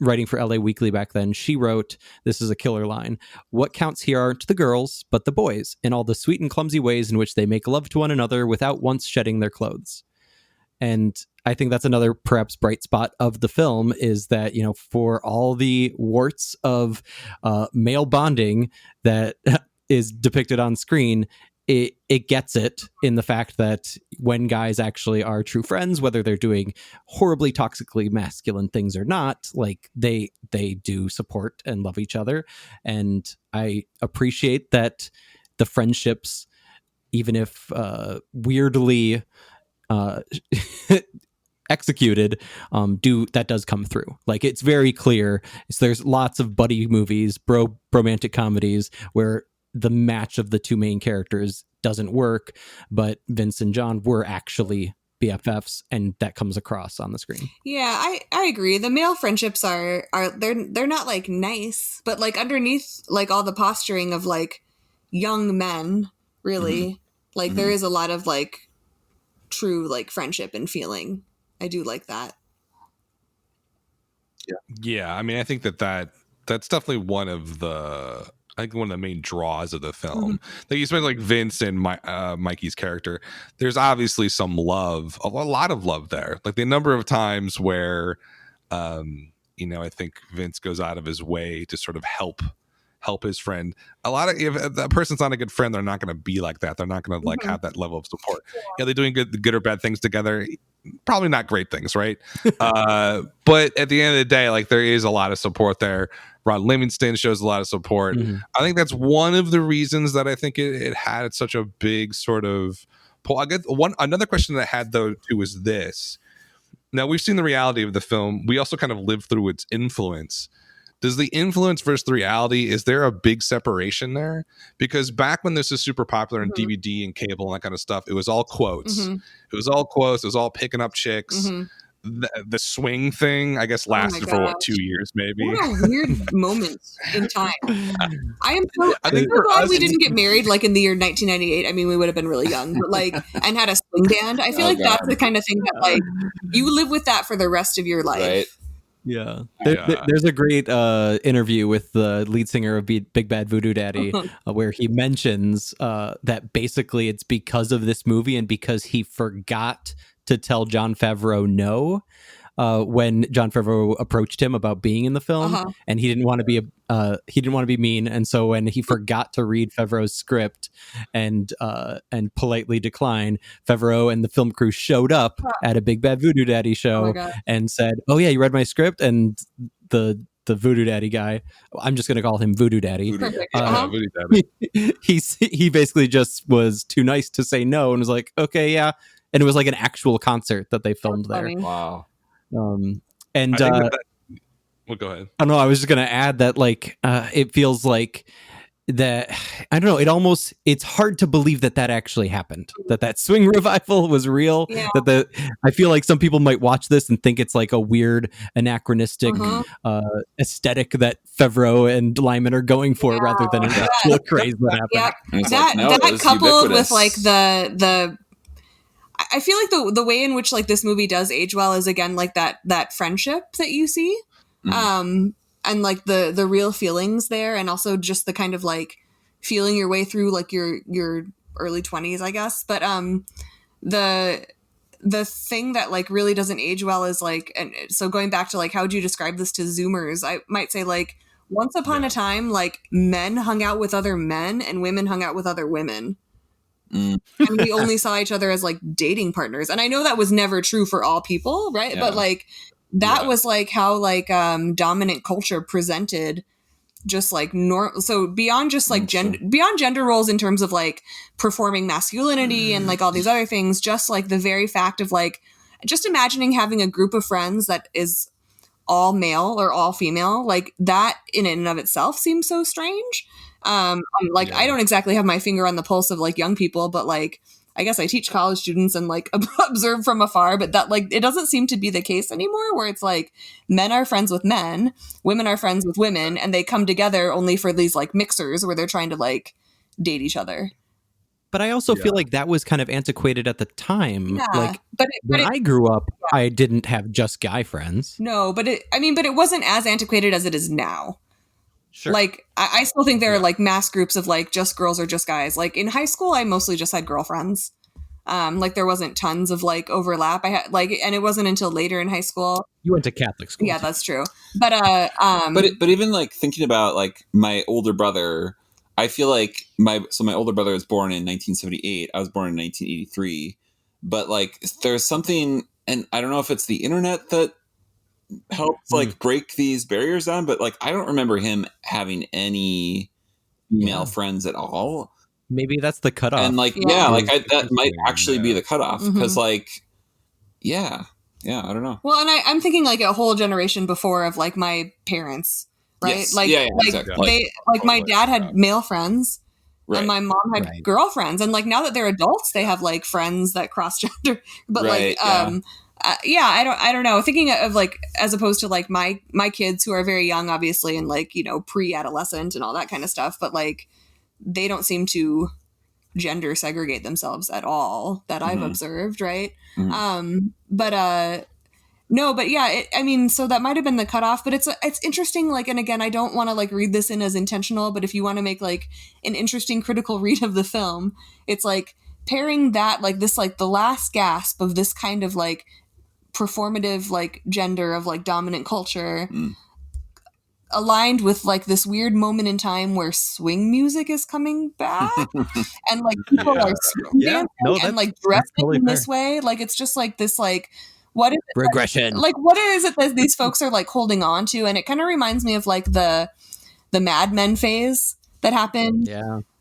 S4: writing for LA Weekly back then. She wrote, this is a killer line: "What counts here aren't the girls, but the boys, in all the sweet and clumsy ways in which they make love to one another without once shedding their clothes." And I think that's another perhaps bright spot of the film, is that, for all the warts of male bonding that is depicted on screen, it gets it in the fact that when guys actually are true friends, whether they're doing horribly toxically masculine things or not, like they do support and love each other. And I appreciate that the friendships, even if weirdly executed, does come through. Like it's very clear. So there's lots of buddy movies, romantic comedies where the match of the two main characters doesn't work, but Vince and John were actually BFFs, and that comes across on the screen.
S2: Yeah, I agree. The male friendships are they're not like nice, but like underneath like all the posturing of like young men, really, like there is a lot of like true like friendship and feeling. I do like that.
S1: Yeah. I mean, I think that's definitely one of the main draws of the film. Like you spend like Vince and Mikey's character, there's obviously some love, a lot of love there. Like the number of times where I think Vince goes out of his way to sort of help his friend. If that person's not a good friend, they're not going to be like that. They're not going to like have that level of support. Yeah, they're doing good or bad things together, probably not great things, right? But at the end of the day, like there is a lot of support there. Ron Livingston shows a lot of support. I think that's one of the reasons that I think it had such a big sort of pull. I guess another question that I had though too was this. Now we've seen the reality of the film. We also kind of lived through its influence. Does the influence versus the reality, is there a big separation there? Because back when this was super popular in DVD and cable and that kind of stuff, it was all quotes. It was all quotes. It was all picking up chicks. the swing thing, I guess, lasted for 2 years, maybe.
S2: What a weird moment in time. I'm so glad
S1: us,
S2: we didn't get married like in the year 1998. I mean, we would have been really young, but like, and had a swing band. I feel that's the kind of thing that like you live with that for the rest of your life.
S3: Right.
S4: Yeah. There's a great interview with the lead singer of Big Bad Voodoo Daddy where he mentions that basically it's because of this movie and because he forgot to tell Jon Favreau no when Jon Favreau approached him about being in the film, and he didn't want to be mean, and so when he forgot to read Favreau's script and politely declined, Favreau and the film crew showed up at a Big Bad Voodoo Daddy show and said, "Oh yeah, you read my script?" And the Voodoo Daddy guy, I'm just going to call him Voodoo Daddy.
S1: Voodoo Daddy.
S4: He basically just was too nice to say no and was like, "Okay, yeah." And it was like an actual concert that they filmed there.
S3: Wow.
S4: And
S1: well, go ahead.
S4: I don't know. I was just going to add that, like, it feels like that. I don't know. It's hard to believe that actually happened. That swing revival was real.
S2: Yeah.
S4: I feel like some people might watch this and think it's like a weird anachronistic aesthetic that Favreau and Lyman are going for, rather than an actual craze that happened.
S2: Yeah. That coupled with like the. I feel like the way in which like this movie does age well is again like that friendship that you see, and like the real feelings there, and also just the kind of like feeling your way through like your early 20s, I guess. But the thing that like really doesn't age well is like, and so going back to like how would you describe this to Zoomers? I might say like once upon a time, like men hung out with other men and women hung out with other women. And we only saw each other as like dating partners, and I know that was never true for all people, right? But like that was like how like dominant culture presented just like so beyond just like beyond gender roles in terms of like performing masculinity and like all these other things, just like the very fact of like just imagining having a group of friends that is all male or all female, like that in and of itself seems so strange. I don't exactly have my finger on the pulse of like young people, but like I guess I teach college students and like observe from afar, but that like it doesn't seem to be the case anymore, where it's like men are friends with men, women are friends with women, and they come together only for these like mixers where they're trying to like date each other.
S4: But I also feel like that was kind of antiquated at the time.
S2: Yeah,
S4: like when I grew up, I didn't have just guy friends.
S2: No, but it wasn't as antiquated as it is now.
S4: Sure.
S2: Like, I still think there are like mass groups of like just girls or just guys. Like in high school, I mostly just had girlfriends. Like there wasn't tons of like overlap. I had like, and it wasn't until later in high school.
S4: You went to Catholic school.
S2: Yeah, that's true. But
S3: but even like thinking about like my older brother, I feel like my older brother was born in 1978. I was born in 1983. But like there's something, and I don't know if it's the internet that helps like break these barriers down, but like I don't remember him having any female friends at all.
S4: Maybe that's the cutoff.
S3: And like that might actually be the cutoff, because like I don't know.
S2: Well, and I'm thinking like a whole generation before of like my parents, right?
S3: Yes.
S2: Like
S3: exactly.
S2: they like my dad had male friends. Right. And my mom had girlfriends, and like now that they're adults, they have like friends that cross gender. But I don't know. Thinking of like as opposed to like my kids who are very young, obviously, and like pre-adolescent and all that kind of stuff. But like they don't seem to gender segregate themselves at all that I've observed, right? No, but yeah, so that might have been the cutoff, but it's interesting, like, and again, I don't want to like read this in as intentional, but if you want to make like an interesting critical read of the film, it's like pairing that, like this, like the last gasp of this kind of like performative, like gender of like dominant culture aligned with like this weird moment in time where swing music is coming back and like people are dancing and like dressing totally in this way. Like, it's just like this, like, what is it,
S4: regression?
S2: Like what is it that these folks are like holding on to? And it kind of reminds me of like the Mad Men phase that happened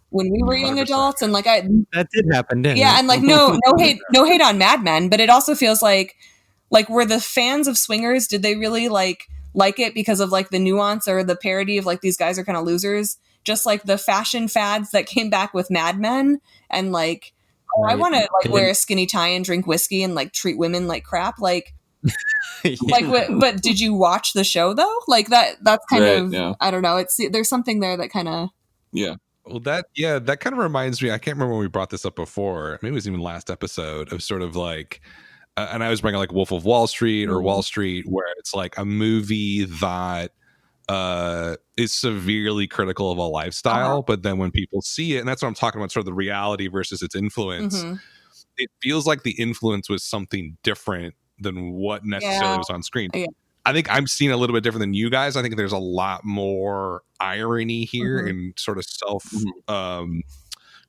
S2: when we were young 100%. Adults, and like
S4: that did happen, didn't it?
S2: And like no hate on Mad Men, but it also feels like were the fans of Swingers, did they really like it because of like the nuance or the parody of like these guys are kind of losers, just like the fashion fads that came back with Mad Men, and like I want to like wear a skinny tie and drink whiskey and like treat women like crap. Like Like, but did you watch the show though? Like that's kind of I don't know. There's something there that kind of
S1: Well, that kind of reminds me. I can't remember when we brought this up before. Maybe it was even last episode of sort of like, and I was bringing like Wolf of Wall Street or Wall Street, where it's like a movie that is severely critical of a lifestyle, but then when people see it, and that's what I'm talking about, sort of the reality versus its influence. It feels like the influence was something different than what necessarily was on screen. I think I'm seeing a little bit different than you guys. I think there's a lot more irony here and sort of self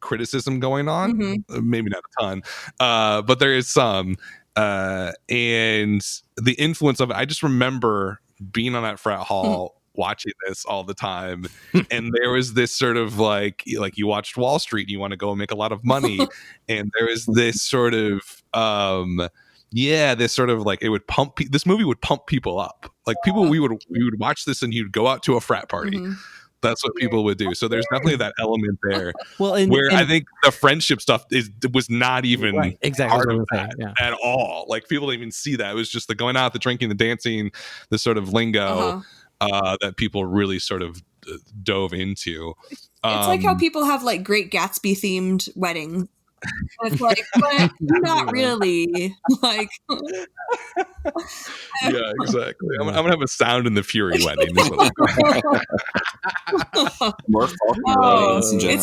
S1: criticism going on. Maybe not a ton, but there is some. And the influence of it, I just remember being on that frat hall watching this all the time, and there was this sort of like you watched Wall Street and you want to go and make a lot of money, and there was this sort of this sort of like it would pump this movie would pump people up, like people we would watch this and you'd go out to a frat party. That's what people would do. So there's definitely that element there. Well, where I think the friendship stuff was not even part of that at all. Like people didn't even see that. It was just the going out, the drinking, the dancing, the sort of lingo that people really sort of dove into.
S2: It's like how people have like Great Gatsby themed weddings. It's like, but not really. Like,
S1: yeah, exactly. I'm gonna have a Sound and the Fury wedding.
S2: It's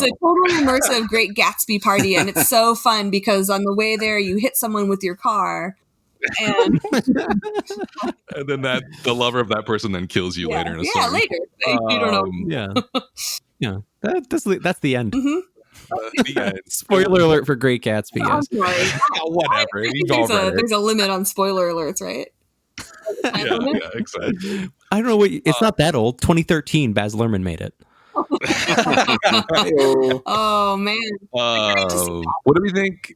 S2: a totally immersive Great Gatsby party, and it's so fun because on the way there, you hit someone with your car. And
S1: then the lover of that person then kills you later in a song.
S2: Later. You don't
S4: know. That's the end.
S1: Spoiler
S4: alert for Great Gatsby. Yes.
S1: Whatever.
S2: There's a limit on spoiler alerts, right?
S1: Yeah, exactly.
S4: I don't know what. It's not that old. 2013. Baz Luhrmann made it.
S2: Oh man.
S1: What do we think?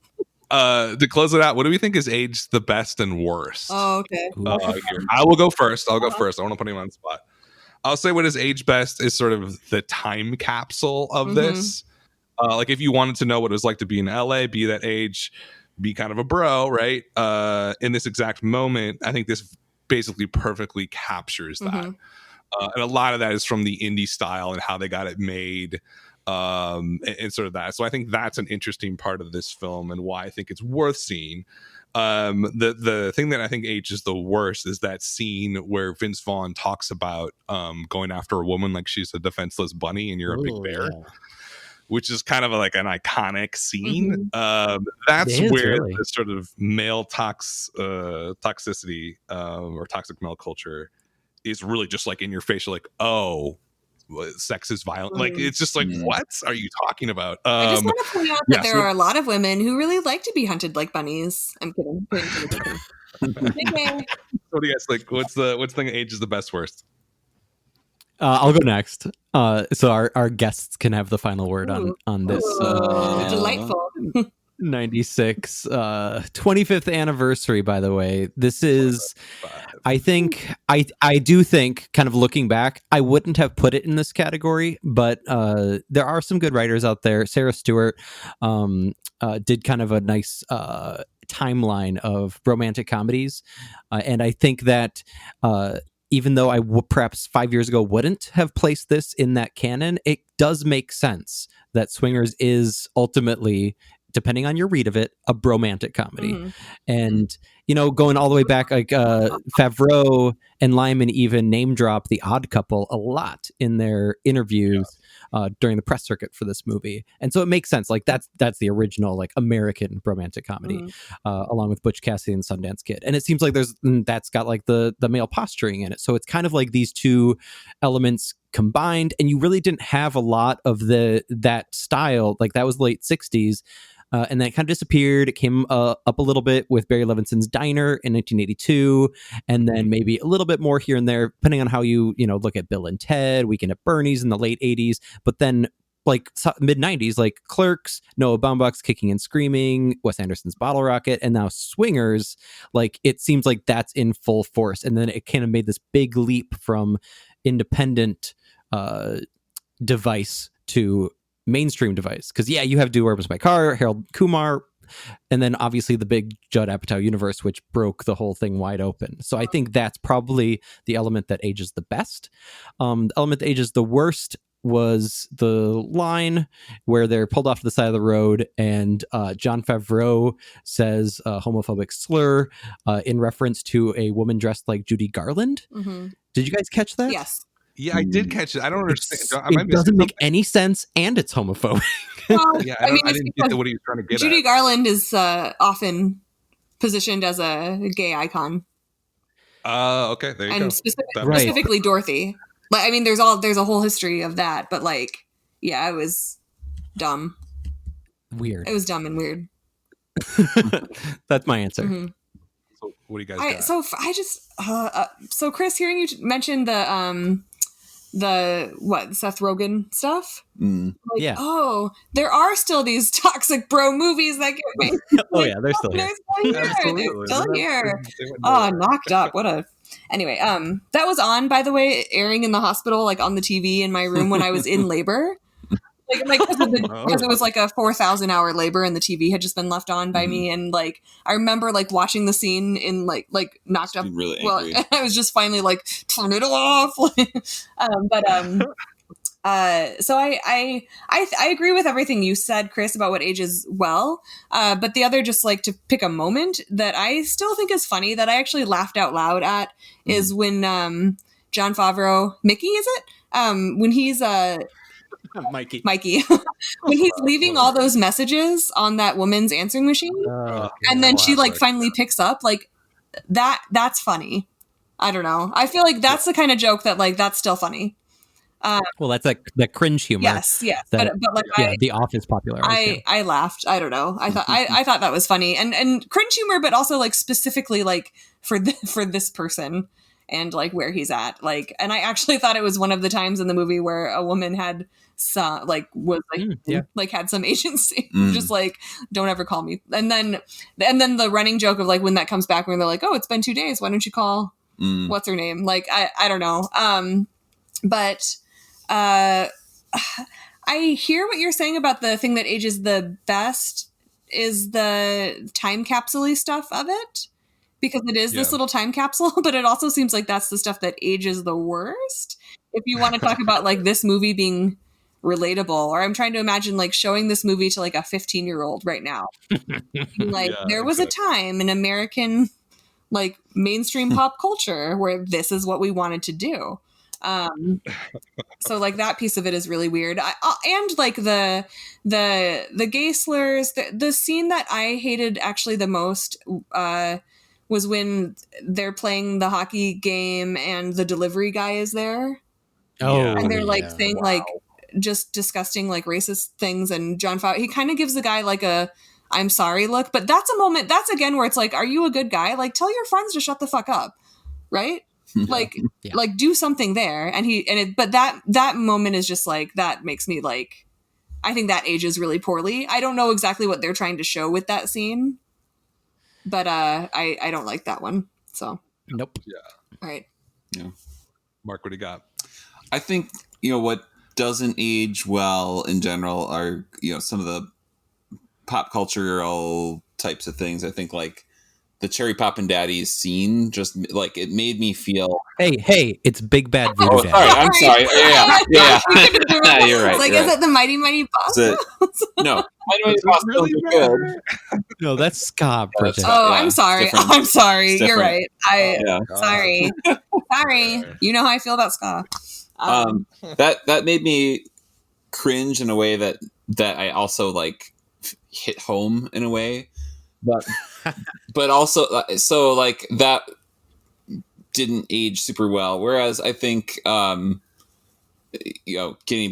S1: To close it out, what do we think is aged the best and worst?
S2: Oh, okay.
S1: I will go first. I'll go first. I want to put him on the spot. I'll say what is aged best is sort of the time capsule of this. Like if you wanted to know what it was like to be in LA, be that age, be kind of a bro, right? In this exact moment, I think this basically perfectly captures that. And a lot of that is from the indie style and how they got it made. And sort of that. So I think that's an interesting part of this film and why I think it's worth seeing. The thing that I think ages the worst is that scene where Vince Vaughn talks about going after a woman like she's a defenseless bunny and you're a big bear. Yeah. Which is kind of like an iconic scene. That's where really the sort of male toxicity or toxic male culture is really just like in your face. You're like, oh, sex is violent. Like it's just like, what are you talking about?
S2: I just want to point out that there are a lot of women who really like to be hunted like bunnies. I'm kidding.
S1: What do you guys like? What's thing ages the best worst?
S4: I'll go next. So our guests can have the final word on this.
S2: Delightful.
S4: 96 25th anniversary, by the way. This is I do think, kind of looking back, I wouldn't have put it in this category, but there are some good writers out there. Sarah Stewart did kind of a nice timeline of romantic comedies, and I think that even though I perhaps 5 years ago wouldn't have placed this in that canon, it does make sense that Swingers is ultimately, depending on your read of it, a bromantic comedy. And, you know, going all the way back, like Favreau and Lyman even name drop The Odd Couple a lot in their interviews during the press circuit for this movie. And so it makes sense. Like that's the original like American romantic comedy, along with Butch Cassidy and Sundance Kid. And it seems like that's got like the male posturing in it. So it's kind of like these two elements combined, and you really didn't have a lot of that style. Like that was late 60s. And then it kind of disappeared. It came up a little bit with Barry Levinson's Diner in 1982, and then maybe a little bit more here and there, depending on how you look at Bill and Ted, Weekend at Bernie's in the late 80s. But then like mid 90s, like Clerks, Noah Baumbach's Kicking and Screaming, Wes Anderson's Bottle Rocket, and now Swingers. Like it seems like that's in full force. And then it kind of made this big leap from independent device to mainstream device, because you have Do Where Was My Car, Harold Kumar, And then obviously the big Judd Apatow universe, which broke the whole thing wide open. So I think that's probably the element that ages the best. The element that ages the worst was the line where they're pulled off to the side of the road and Jon Favreau says a homophobic slur in reference to a woman dressed like Judy Garland.
S2: Mm-hmm.
S4: Did you guys catch that?
S2: Yes.
S1: Yeah, I did catch it. I don't understand.
S4: It doesn't make any sense, and it's homophobic.
S2: Well,
S1: yeah, I didn't get what he was trying to get
S2: Judy
S1: at.
S2: Garland is often positioned as a gay icon.
S1: Okay, there you go.
S2: Specifically Dorothy. Like, I mean, there's a whole history of that, but like, yeah, it was dumb.
S4: Weird.
S2: It was dumb and weird.
S4: That's my answer.
S2: Mm-hmm.
S1: So what do you guys got?
S2: So Chris, hearing you mention the Seth Rogen stuff.
S3: Mm.
S2: Like,
S4: yeah.
S2: Oh, there are still these toxic bro movies that get made.
S4: Oh yeah, they're still here.
S2: They're still here. Oh, knocked up. Anyway, that was on, by the way, airing in the hospital, like on the TV in my room when I was in labor. Like because it was like a 4,000-hour labor and the TV had just been left on by me, and like I remember like watching the scene in like knocked up.
S3: Really
S2: well, I was just finally like, turn it off. So I agree with everything you said, Chris, about what ages well. But the other, just like to pick a moment that I still think is funny that I actually laughed out loud at is when Jon Favreau, Mickey, is it? When he's Mikey. When he's leaving all those messages on that woman's answering machine, and then she like finally picks up, like that's funny. I don't know. I feel like that's the kind of joke that like that's still funny.
S4: Well, that's like the cringe humor.
S2: Yes.
S4: But
S2: like
S4: The Office popular.
S2: I laughed. I don't know. I thought I thought that was funny and cringe humor, but also like specifically like for this person and like where he's at. Like, and I actually thought it was one of the times in the movie where a woman had some like had some agency. Just like, don't ever call me. And then the running joke of like when that comes back when they're like, oh, it's been 2 days. Why don't you call what's her name? Like I don't know. But I hear what you're saying about the thing that ages the best is the time capsule-y stuff of it, because it is this little time capsule, but it also seems like that's the stuff that ages the worst. If you want to talk about like this movie being relatable, or I'm trying to imagine like showing this movie to like a 15-year-old right now. Like there was a time in American like mainstream pop culture where this is what we wanted to do. So like that piece of it is really weird. And like the gay slurs, the scene that I hated actually the most was when they're playing the hockey game and the delivery guy is there. And they're like saying like just disgusting like racist things, and Jon Favreau, he kind of gives the guy like a I'm sorry look, but that's a moment, that's again where it's like, are you a good guy? Like tell your friends to shut the fuck up, right? Like like do something there. But that moment is just like, that makes me like, I think that ages really poorly. I don't know exactly what they're trying to show with that scene, but I don't like that one. So
S4: nope.
S2: All right.
S3: Yeah.
S1: Mark, what do you got?
S3: I think what doesn't age well in general are some of the pop cultural types of things. I think like the Cherry Poppin' Daddies scene, just like it made me feel.
S4: Hey! It's Big Bad Voodoo Daddy.
S3: Sorry, I'm sorry. Yeah. You're right.
S2: Like, is it the Mighty Mighty Boss?
S3: No, Mighty Mighty Boss really good.
S4: No, that's ska, Bridget.
S2: Oh, I'm sorry. I'm sorry. You're right. Sorry. Sorry. You know how I feel about ska.
S3: That made me cringe in a way that I also like hit home in a way, but also so like that didn't age super well. Whereas I think getting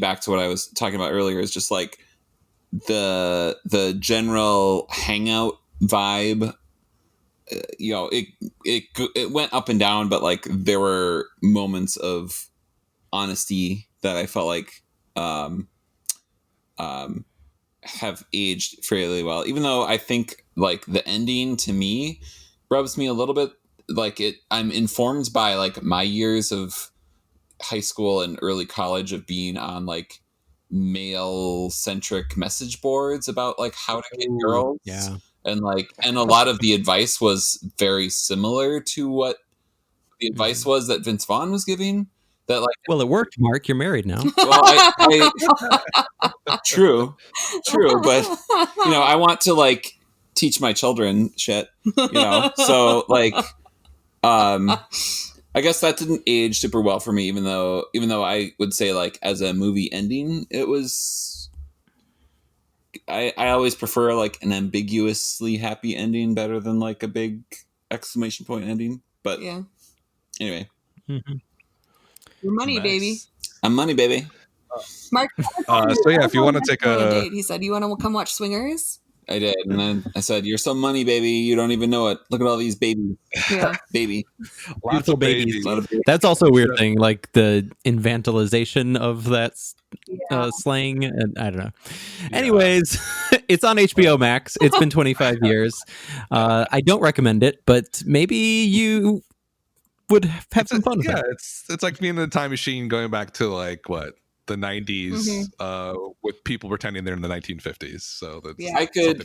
S3: back to what I was talking about earlier is just like the general hangout vibe. It went up and down, but like there were moments of honesty that I felt like have aged fairly well, even though I think like the ending to me rubs me a little bit like it. I'm informed by like my years of high school and early college of being on like male centric message boards about like how to get girls.
S4: Yeah.
S3: And a lot of the advice was very similar to what the advice was that Vince Vaughn was giving. That like,
S4: well, it worked, Mark. You're married now.
S3: Well, true, but I want to like teach my children shit, So like, I guess that didn't age super well for me, even though I would say like as a movie ending, it was. I always prefer like an ambiguously happy ending better than like a big exclamation point ending. But
S2: yeah.
S3: Anyway,
S2: your money, baby.
S3: I'm money, baby.
S2: Mark.
S1: So yeah, if you want to take a
S2: date, he said, "You want to come watch Swingers?"
S3: I did, and then I said, "You're so money, baby. You don't even know it. Look at all these babies, baby,
S1: lots of babies."
S4: That's also a weird thing, like the infantilization of that slang. And I don't know. Yeah. Anyways, it's on HBO Max. It's been 25 years. I don't recommend it, but maybe you would have some fun with it.
S1: It's like being in a time machine going back to like what the 90s with people pretending they're in the 1950s. So that's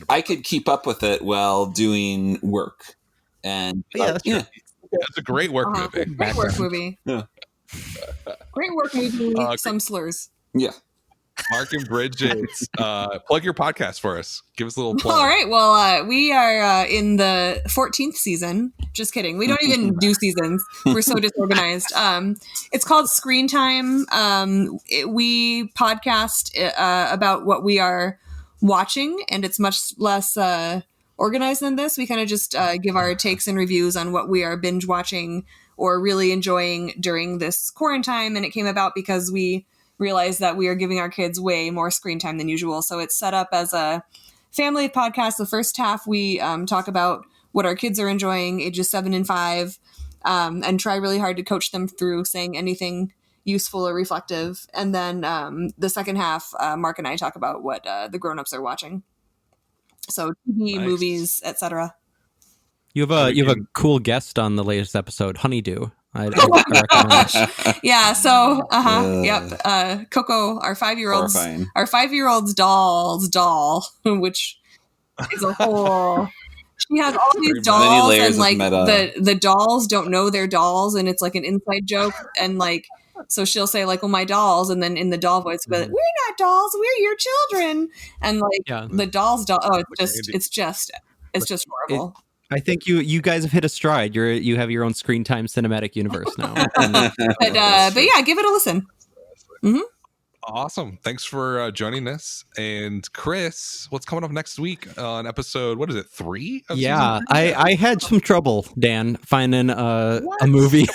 S3: I could keep up with it while doing work. And
S1: that's a great work movie.
S2: Great work movie.
S3: Yeah.
S2: Great work movie. Some slurs.
S3: Yeah.
S1: Mark and Brigitte, plug your podcast for us. Give us a little plug.
S2: All right. Well, we are in the 14th season. Just kidding. We don't even do seasons. We're so disorganized. It's called Screen Time. We podcast about what we are watching, and it's much less organized than this. We kind of just give our takes and reviews on what we are binge watching or really enjoying during this quarantine. And it came about because we realize that we are giving our kids way more screen time than usual. So it's set up as a family podcast. The first half, we talk about what our kids are enjoying, ages 7 and 5, and try really hard to coach them through saying anything useful or reflective. And then the second half, Mark and I talk about what the grown-ups are watching. So TV, movies, etc.
S4: You have a cool guest on the latest episode, Honeydew. I
S2: recommend. Yeah. So, yep. Coco, our 5-year-old's doll, which is a whole. She has all these dolls, and like the dolls don't know they're dolls, and it's like an inside joke, and like so she'll say like, "Well, my dolls," and then in the doll voice, but we're not dolls, we're your children, and like the dolls. Oh, it's just horrible.
S4: I think you guys have hit a stride. You have your own screen time cinematic universe now.
S2: but yeah, give it a listen. Mm-hmm.
S1: Awesome. Thanks for joining us. And Chris, what's coming up next week on episode, what is it, 3?
S4: Yeah, I had some trouble, Dan, finding a movie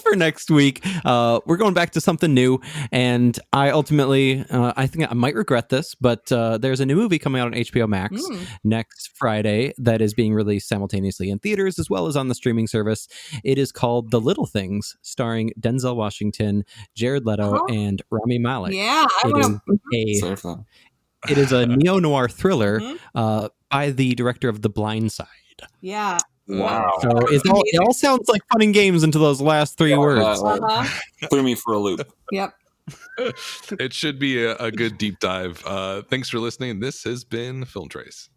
S4: for next week. We're going back to something new, and I ultimately, I think I might regret this, but there's a new movie coming out on HBO Max next Friday that is being released simultaneously in theaters as well as on the streaming service. It is called The Little Things, starring Denzel Washington, Jared Leto, and Rami Malek.
S2: Yeah. It
S4: is a neo-noir thriller by the director of The Blind Side.
S2: Yeah.
S3: Wow.
S4: So it all sounds like fun and games until those last 3 words.
S3: Threw me for a loop.
S2: Yep.
S1: It should be a good deep dive. Thanks for listening. This has been Film Trace.